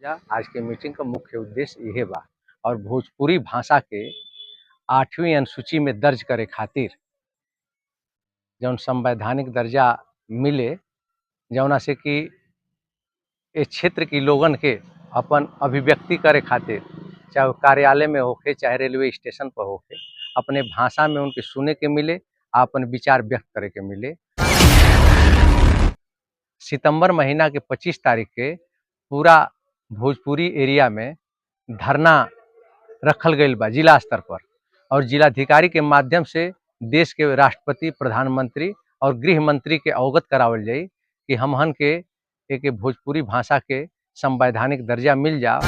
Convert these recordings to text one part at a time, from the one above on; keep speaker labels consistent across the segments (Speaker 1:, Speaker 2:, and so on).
Speaker 1: आज के मीटिंग का मुख्य उद्देश्य यह बा और भोजपुरी भाषा के 8वीं अनुसूची में दर्ज करे खातिर जौन संवैधानिक दर्जा मिले, जौना से कि इस क्षेत्र की लोगन के अपन अभिव्यक्ति करे खातिर, चाहे वो कार्यालय में होके चाहे रेलवे स्टेशन पर होके, अपने भाषा में उनके सुने के मिले, अपन विचार व्यक्त करे के मिले। सितंबर महीना के 25 तारीख के पूरा भोजपुरी एरिया में धरना रखल गईल बा जिला स्तर पर, और जिलाधिकारी के माध्यम से देश के राष्ट्रपति, प्रधानमंत्री और गृह मंत्री के अवगत करावल जाई कि हमहन के एक भोजपुरी भाषा के संवैधानिक दर्जा मिल जाओ।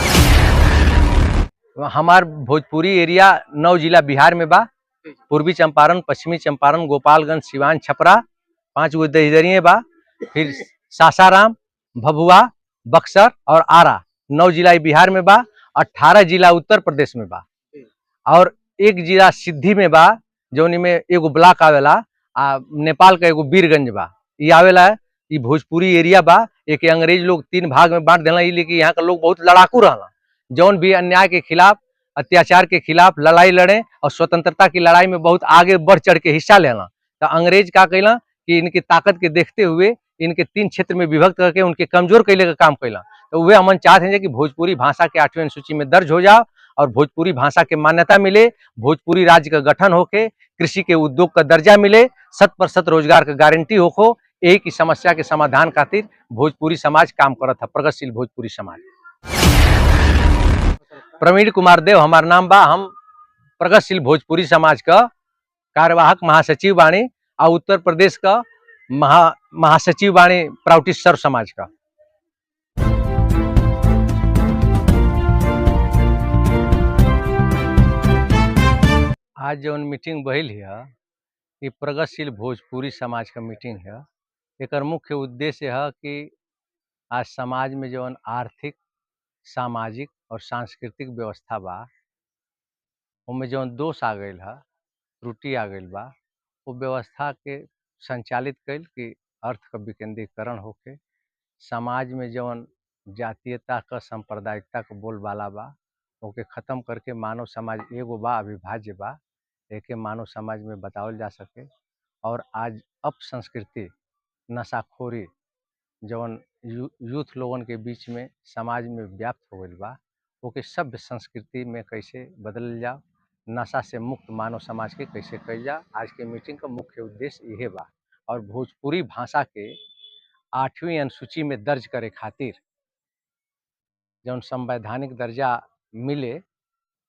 Speaker 1: हमार भोजपुरी एरिया 9 जिला बिहार में बा। पूर्वी चंपारण, पश्चिमी चंपारण, गोपालगंज, सिवान, छपरा, 5 गो दहिजरिये बा। फिर सासाराम, भभुआ, बक्सर और आरा, 9 जिला बिहार में बा। 18 जिला उत्तर प्रदेश में बा और 1 जिला सिद्धि में बा, जौनी में एगो ब्लॉक आवेला। नेपाल का एगो वीरगंज बा, ये आवेला। ये भोजपुरी एरिया बा। एक अंग्रेज लोग 3 भाग में बांट देला, लेकिन यहाँ का लोग बहुत लड़ाकू रहला, जौन भी अन्याय के खिलाफ, अत्याचार के खिलाफ लड़ाई लड़े और स्वतंत्रता की लड़ाई में बहुत आगे बढ़ चढ़ के हिस्सा लेला। तो अंग्रेज का कैला कि इनकी ताकत के देखते हुए इनके 3 क्षेत्र में विभक्त करके उनके कमजोर कैले का काम कैला। तो वे हमन चाहते हैं कि भोजपुरी भाषा के 8वीं अनुसूची में दर्ज हो जाओ और भोजपुरी भाषा के मान्यता मिले, भोजपुरी राज्य का गठन होके, कृषि के उद्योग का दर्जा मिले, 100% रोजगार का गारंटी हो। एक ही समस्या के समाधान खातिर भोजपुरी समाज काम करत है, प्रगतिशील भोजपुरी समाज। प्रवीण कुमार देव हमार नाम बा। हम प्रगतिशील भोजपुरी समाज का कार्यवाहक महासचिव बाणी और उत्तर प्रदेश का महासचिव बाणी प्राउटिस्ट सर्व समाज का। आज जो मीटिंग भइल है, ये प्रगतिशील भोजपुरी समाज का मीटिंग है। एक मुख्य उद्देश्य है कि आज समाज में जो आर्थिक, सामाजिक और सांस्कृतिक व्यवस्था बा, उनमें जो दोष आ गई है, त्रुटि आ गई बा, वो व्यवस्था के संचालित कैल कि अर्थ का विकेंद्रीकरण होके समाज में जौन जातीयता का, सांप्रदायिकता का बोलबाला बा, ओके खत्म करके मानव समाज एगो बा, अविभाज्य बा, एके मानव समाज में बतावल जा सके। और आज अपसंस्कृति, नशाखोरी जौन यूथ लोगन के बीच में समाज में व्याप्त हो गई बा, ओके सभ्य संस्कृति में कैसे बदल जाओ, नशा से मुक्त मानव समाज के कैसे कल जाओ। आज के मीटिंग का मुख्य उद्देश्य यह बा और भोजपुरी भाषा के 8वीं अनुसूची में दर्ज करे खातिर जौन संवैधानिक दर्जा मिले,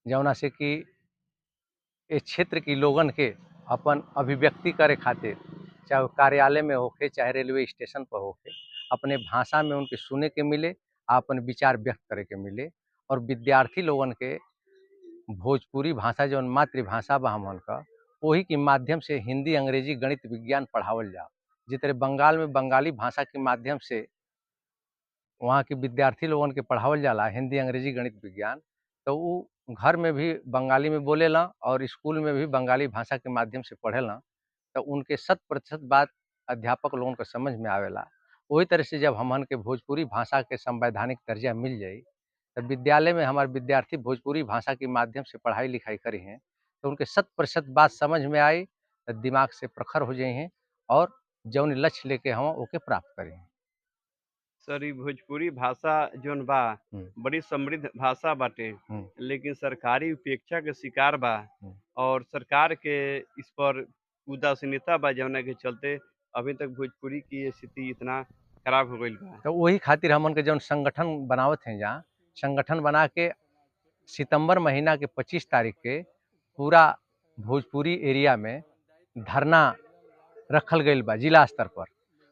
Speaker 1: जौना से कि इस क्षेत्र की लोगन के अपन अभिव्यक्ति करे खातिर, चाहे वो कार्यालय में होके चाहे रेलवे स्टेशन पर होके, अपने भाषा में उनके सुने के मिले, अपन विचार व्यक्त करे के मिले। और विद्यार्थी लोगन के भोजपुरी भाषा जौन मातृभाषा बा हमन का, वही के माध्यम से हिंदी, अंग्रेजी, गणित, विज्ञान पढ़ावल जाओ। जिस तरह बंगाल में बंगाली भाषा के माध्यम से वहाँ के विद्यार्थी लोगन के पढ़ावल जाला हिंदी, अंग्रेजी, गणित, विज्ञान, तो वो घर में भी बंगाली में बोलेला और स्कूल में भी बंगाली भाषा के माध्यम से पढ़ेला। तो उनके 100% बात अध्यापक लोगों को समझ में आवेला। वही तरह से जब हमन के भोजपुरी भाषा के संवैधानिक दर्जा मिल जाई, तो विद्यालय में हमारे विद्यार्थी भोजपुरी भाषा के माध्यम से पढ़ाई लिखाई करी हैं, तो उनके 100% बात समझ में आई, तो दिमाग से प्रखर हो जाए हैं और जौन लक्ष्य लेके हम ओके प्राप्त करें।
Speaker 2: सर, ई भोजपुरी भाषा जौन बा बड़ी समृद्ध भाषा बाटे, लेकिन सरकारी उपेक्षा के शिकार बा और सरकार के इस पर उदासीनता बा, जौना के चलते अभी तक भोजपुरी की स्थिति इतना खराब हो गई बा।
Speaker 1: तो वही खातिर हमन के जौन संगठन बनावत हैं, जहाँ संगठन बना के सितंबर महीना के 25 तारीख के पूरा भोजपुरी एरिया में धरना रखल गईल बा जिला स्तर पर,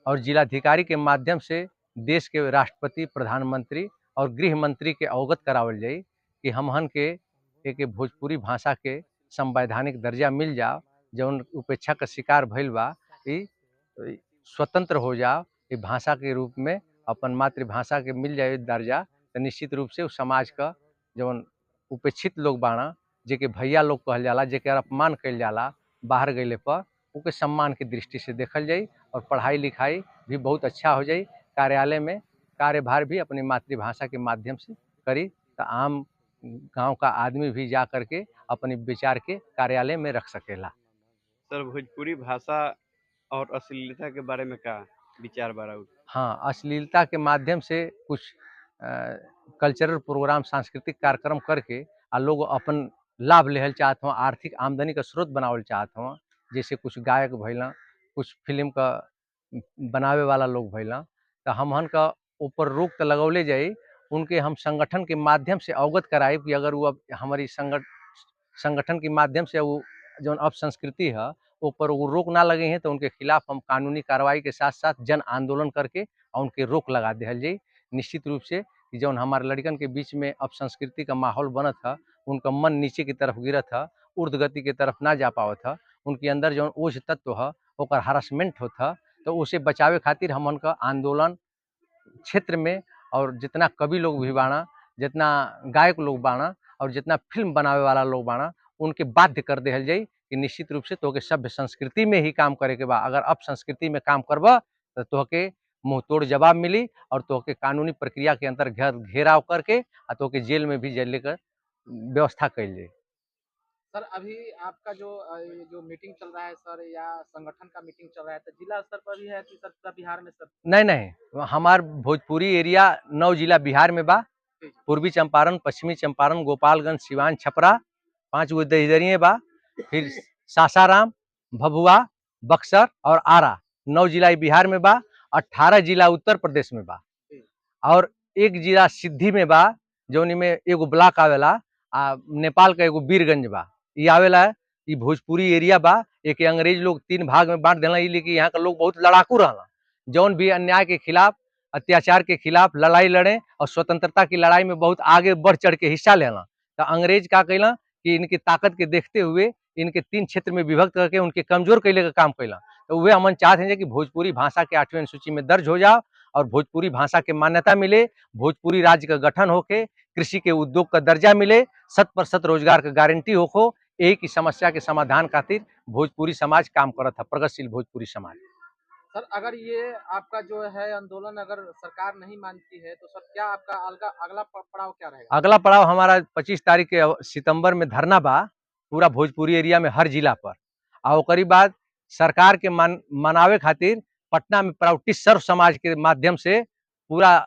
Speaker 1: और जिलाधिकारी के माध्यम से देश के राष्ट्रपति, प्रधानमंत्री और गृह मंत्री के अवगत करावल जाई कि हमहन के एक भोजपुरी भाषा के संवैधानिक दर्जा मिल जाओ, जौन उपेक्षा का शिकार भइल बा, स्वतंत्र हो जाओ, ये भाषा के रूप में अपन मातृभाषा के मिल जाए दर्जा। तो निश्चित रूप से उस समाज का जौन उपेक्षित लोग बाना, जेके भैया लोग कहल जाला, जेके अपमान कल जाला बाहर गए पर, उनके सम्मान की दृष्टि से देखल जाई और पढ़ाई लिखाई भी बहुत अच्छा हो जाई। कार्यालय में कार्यभार भी अपनी मातृभाषा के माध्यम से करी तो आम गांव का आदमी भी जा करके अपने विचार के कार्यालय में रख सकेला।
Speaker 2: सर भोजपुरी भाषा और अश्लीलता के बारे में का विचार बा राउर?
Speaker 1: हाँ, अश्लीलता के माध्यम से कुछ कल्चरल प्रोग्राम सांस्कृतिक कार्यक्रम करके आ लोग अपन लाभ लेहल चाहत हूँ, आर्थिक आमदनी का स्रोत बनावल चाहत हूँ। जैसे कुछ गायक भइला, कुछ फिल्म का बनावे वाला लोग भइला, तो हमहन का ऊपर रोक तो लगौले जाई, उनके हम संगठन के माध्यम से अवगत कराई कि अगर वो अब हमारी संगठन के माध्यम से वो जो अपसंस्कृति है ऊपर वो रोक ना लगे हैं तो उनके खिलाफ हम कानूनी कार्रवाई के साथ साथ जन आंदोलन करके और उनके रोक लगा दिहल जाई। निश्चित रूप से कि जौन हमारे लड़कन के बीच में अपसंस्कृति का माहौल बनत था, उनका मन नीचे की तरफ गिरत था, ऊर्ध्व गति की तरफ ना जा पावत था, उनके अंदर जौन ओझ तत्व है ओकर हरासमेंट होता, तो उसे बचावे खातिर हमन का आंदोलन क्षेत्र में और जितना कवि लोग भी बाना, जितना गायक लोग बाना और जितना फिल्म बनावे वाला लोग बाना, उनके बाध्य कर देहल जाई कि निश्चित रूप से तोहके सभ्य संस्कृति में ही काम करे के बा। अगर अब संस्कृति में काम करबा तो तोहके मुंह तोड़ जवाब मिली और तोहके कानूनी प्रक्रिया के अंतर घेराव करके आ तोहके जेल में भी जेले का व्यवस्था कैल जाई।
Speaker 3: सर अभी आपका ये जो मीटिंग चल रहा है सर, या संगठन का मीटिंग चल रहा है, तो जिला स्तर पर भी है कि सर पूरा बिहार में सर?
Speaker 1: नहीं, हमार भोजपुरी एरिया 9 जिला बिहार में बा। पूर्वी चंपारण, पश्चिमी चंपारण, गोपालगंज, सिवान, छपरा, 5 गो दहिजरिये बा। फिर सासाराम, भभुआ, बक्सर और आरा, 9 जिला बिहार में बा। 18 जिला उत्तर प्रदेश में बा और 1 जिला सिद्धि में बा, जौनी में एगो ब्लॉक आवेला। नेपाल का एगो वीरगंज बा, ये आवेला। ये भोजपुरी एरिया बा। एक अंग्रेज लोग 3 भाग में बांट देला, लेकिन यहाँ का लोग बहुत लड़ाकू रहला, जौन भी अन्याय के खिलाफ, अत्याचार के खिलाफ लड़ाई लड़े और स्वतंत्रता की लड़ाई में बहुत आगे बढ़ चढ़ के हिस्सा लेला। तो अंग्रेज का कैला कि इनकी ताकत के देखते हुए इनके 3 क्षेत्र में विभक्त करके उनके कमजोर कैले का काम कैला। तो वे हमन चाहते हैं कि भोजपुरी भाषा के 8वीं अनुसूची में दर्ज हो जाओ और भोजपुरी भाषा के मान्यता मिले, भोजपुरी राज्य का गठन होके कृषि के उद्योग का दर्जा मिले, 100% रोजगार का गारंटी हो। एक ही समस्या के समाधान खातिर भोजपुरी समाज काम करत है, प्रगतिशील भोजपुरी समाज।
Speaker 3: सर अगर ये आपका जो है आंदोलन अगर सरकार नहीं मानती है तो सर क्या आपका अगला पड़ाव क्या रहेगा?
Speaker 1: अगला पड़ाव हमारा 25 तारीख के सितंबर में धरना बा पूरा भोजपुरी एरिया में हर जिला पर। और ओकरी बाद सरकार के मनावे खातिर पटना में प्राउटिस सर्व समाज के माध्यम से पूरा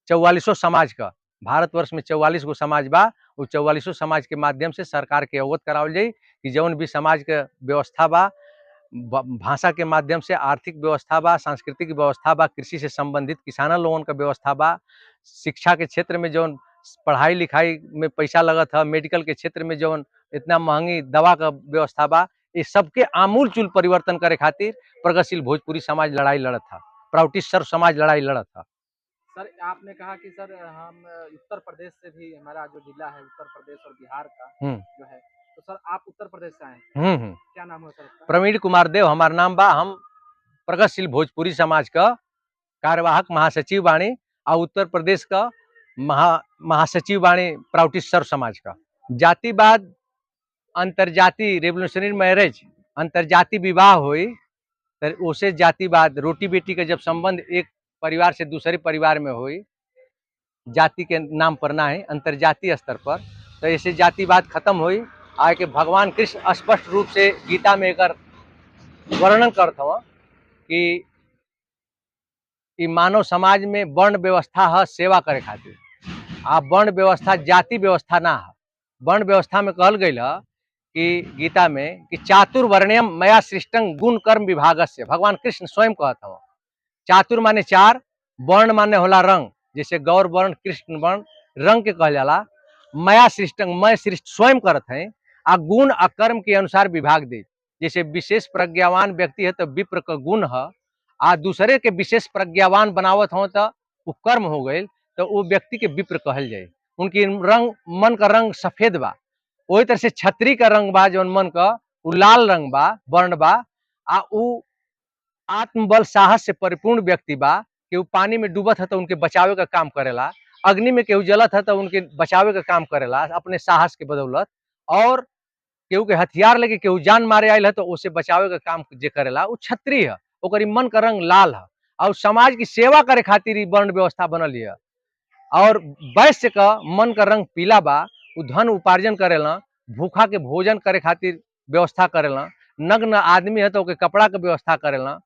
Speaker 1: 44 समाज का, भारतवर्ष में 44 गो समाज बा, वो 44 समाज के माध्यम से सरकार के अवगत करावल जाई कि जौन भी समाज के व्यवस्था बा, भाषा के माध्यम से आर्थिक व्यवस्था बा, सांस्कृतिक व्यवस्था बा, कृषि से संबंधित किसान लोगन का व्यवस्था बा, शिक्षा के क्षेत्र में जौन पढ़ाई लिखाई में पैसा लगत है, मेडिकल के क्षेत्र में जौन इतना महंगी दवा का व्यवस्था बा, ये सबके आमूल चूल परिवर्तन करे खातिर प्रगतिशील भोजपुरी समाज लड़ाई लड़त था, प्राउटिस सर्व समाज लड़ाई लड़त था।
Speaker 3: सर आपने कहा कि सर हम उत्तर प्रदेश से भी, हमारा जो जिला है उत्तर प्रदेश और बिहार का जो है, तो सर आप उत्तर प्रदेश से आए हैं, क्या नाम है सर आपका?
Speaker 1: प्रवीण कुमार देव हमारा नाम बा। हम प्रगतिशील भोजपुरी समाज का कार्यवाहक महासचिव बाणी और उत्तर प्रदेश का महासचिव बाणी प्राउटिस सर्व समाज का। जातिवाद, अंतरजाति रेवोल्यूशनरी मैरिज, अंतरजाति विवाह हुई तो उसे जातिवाद, रोटी बेटी का जब संबंध एक परिवार से दूसरे परिवार में हुई, जाति के नाम पर ना है, अंतरजातीय स्तर पर, तो ऐसे जातिवाद खत्म हुई। आए के भगवान कृष्ण स्पष्ट रूप से गीता में एक वर्णन करता हूँ कि मानव समाज में वर्ण व्यवस्था है सेवा करे खातिर, आप वर्ण व्यवस्था जाति व्यवस्था ना है। वर्ण व्यवस्था में कहल गई है कि गीता में कि चातुर्वर्ण्यम मया सृष्टं गुण कर्म विभागस्य, भगवान कृष्ण स्वयं कहता हूँ। चातुर माने 4, वर्ण माने होला रंग, जैसे गौर वर्ण, कृष्ण वर्ण, रंग के कहल जाला। मया सृष्टं, मैं सृष्ट स्वयं करत है, आ गुण आ कर्म के अनुसार विभाग दे। जैसे विशेष प्रज्ञावान व्यक्ति है तो विप्र का गुण है, आ दूसरे के विशेष प्रज्ञावान बनावत हो तो वो कर्म हो गए, तो वो व्यक्ति के विप्र कहल जाए। उनकी रंग, मन का रंग सफेद बा, वही तरह से छतरी का रंग बा जो मन का वो लाल रंग बा, वर्ण बा। आ उ आत्मबल साहस से परिपूर्ण व्यक्ति बा कि वो पानी में डूबत है तो उनके बचावे का काम करेला, अग्नि में केहू जलत है तो उनके बचावे का काम करेला अपने साहस के बदौलत, और केहू के हथियार लेके केहू जान मारे आयल है तो उसे बचावे का काम जे करेला वो क्षत्रिय है, ओकरी मन का रंग लाल है। और समाज की सेवा करे खातिर ई वर्ण व्यवस्था बनल है। और वैश्य का मन का रंग पीला बा, उ धन उपार्जन करेला, भूखा के भोजन करे खातिर व्यवस्था करेला, नग्न आदमी है तो ओके कपड़ा के व्यवस्था करेला,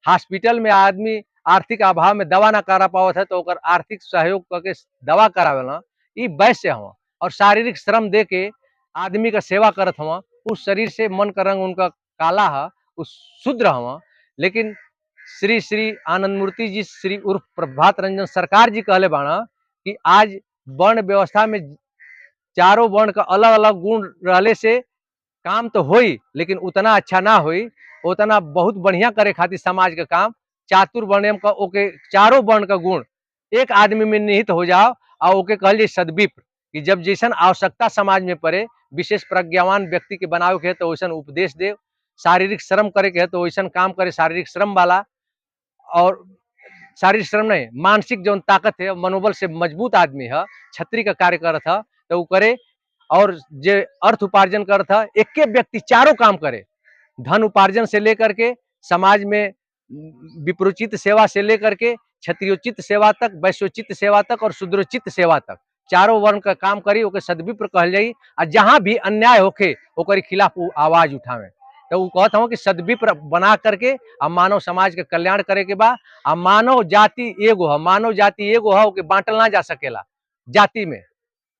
Speaker 1: हॉस्पिटल में आदमी आर्थिक अभाव में दवा ना करा पावत है तो ओकर आर्थिक सहयोग करके दवा करावेला, ई वैश्य हवा। और शारीरिक श्रम दे के आदमी का सेवा करत हवा, उस शरीर से मन का रंग उनका काला है, उस शूद्र हवा। लेकिन श्री श्री आनंद मूर्ति जी श्री उर्फ प्रभात रंजन सरकार जी कहले बाणा कि आज वर्ण व्यवस्था में चारों वर्ण का अलग अलग गुण रहले से काम तो होई, लेकिन उतना अच्छा ना होई, उतना बहुत बढ़िया करे खातिर समाज के काम चातुर्वर्ण्यम का ओके चारों वर्ण का गुण एक आदमी में निहित हो जाओ और ओके कहल जाए सद्विप्र कि जब जैसन आवश्यकता समाज में पड़े, विशेष प्रज्ञावान व्यक्ति के बनावे के है तो वैसन उपदेश दे, शारीरिक श्रम करे के है तो वैसन काम करे शारीरिक श्रम वाला, और शारीरिक श्रम नहीं मानसिक जो ताकत है मनोबल से मजबूत आदमी है, छत्री का कार्य करत है तो वो करे। और जो अर्थ उपार्जन करता है एक व्यक्ति चारों काम करे, धन उपार्जन से लेकर के समाज में विप्रोचित सेवा से लेकर के क्षत्रियोचित सेवा तक, वैश्योचित सेवा तक और शूद्रोचित सेवा तक चारों वर्ण का काम करी, ओके सद्विप्र कहल जाई। और जहां भी अन्याय होके ओकर खिलाफ आवाज उठावे तो वो कहता हूँ कि सद्विप्र बना करके अब मानव समाज के कल्याण करे के बा। अब मानव जाति एगो है, मानव जाति एगो है, ओके बांटल ना जा सकेला जाति में,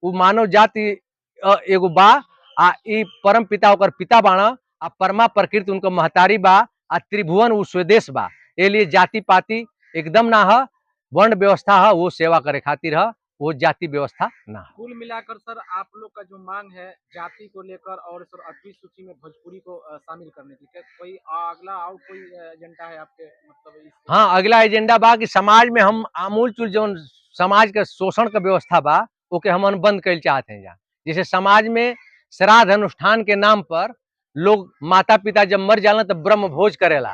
Speaker 1: वो मानव जाति एगो बा। आ ई परम पिता ओकर पिता बाणा, आ परमा प्रकृति उनका महतारी बा, आ त्रिभुवन वो स्वदेश बा। ए लिए जाति पाति एकदम ना है, वर्ण व्यवस्था है वो सेवा करे खातिर है, वो जाति व्यवस्था ना है।
Speaker 3: कुल मिलाकर सर आप लोग का जो मांग है जाति को लेकर और सर 8वीं सूची में भोजपुरी को शामिल करने की, क्या कोई अगला और कोई एजेंडा है आपके मतलब
Speaker 1: हाँ, अगला एजेंडा बा कि समाज में हम आमूल चूल जो समाज के शोषण का व्यवस्था बा ओके हम बंद कर चाहते हैं। जैसे समाज में श्राद्ध अनुष्ठान के नाम पर लोग माता पिता जब मर जाला तो ब्रह्म भोज करेला,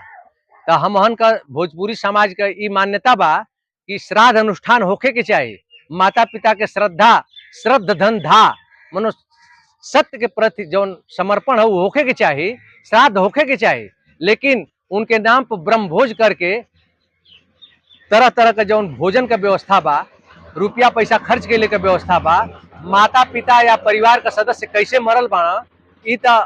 Speaker 1: तो हमहन का भोजपुरी समाज का ई मान्यता बा कि श्राद्ध अनुष्ठान होके के चाहिए, माता पिता के श्रद्धा धन धा मनो सत्य के प्रति जो समर्पण है वो होके के चाहिए, श्राद्ध होके के चाहिए। लेकिन उनके नाम पर ब्रह्म भोज करके तरह तरह का जो भोजन का व्यवस्था बा, रुपया पैसा खर्च के लेकर व्यवस्था बा, माता पिता या परिवार का सदस्य कैसे मरल बाना, ई तो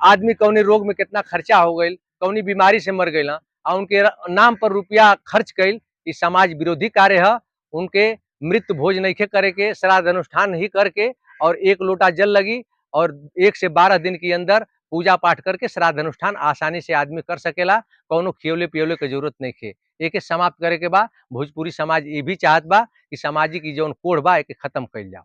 Speaker 1: आदमी कौनी रोग में कितना खर्चा हो गई, कौनी बीमारी से मर गई, और उनके नाम पर रुपया खर्च कैल ई समाज विरोधी कार्य है। उनके मृत्यु भोज नहीं करे के, श्राद्ध अनुष्ठान ही करके और 1 लोटा जल लगी और 1 से 12 दिन के अंदर पूजा पाठ करके श्राद्ध अनुष्ठान आसानी से आदमी कर सकेला, कौनो खियोले पियोले की जरूरत नहीं है। एक समाप्त करे के बा। भोजपुरी समाज ये भी चाहत बा कि सामाजिक जो कोढ़ बा एक खत्म कइल जाओ।